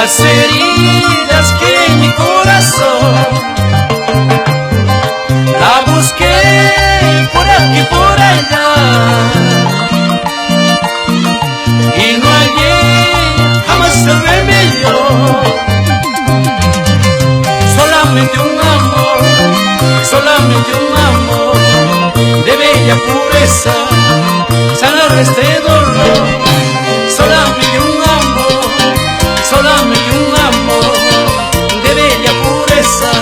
las heridas que en mi corazón la busqué por aquí por allá y no hallé jamás el remedio. Solamente un amor de bella pureza sanar este dolor. Solamente un amor de bella pureza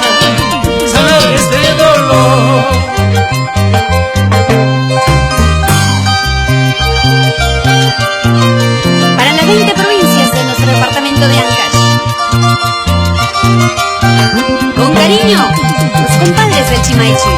sanar este dolor. Para las 20 provincias de nuestro departamento de Ancash, con cariño, los compadres del Chimaichi.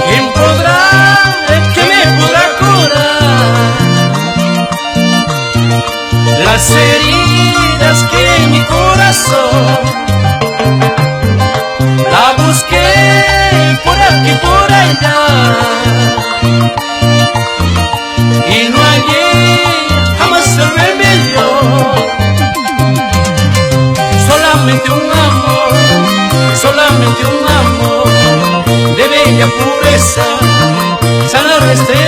¿Quién podrá, que me podrá curar las heridas que en mi corazón la busqué por aquí por allá y no hallé jamás el remedio? Solamente un amor de bella pureza sanar este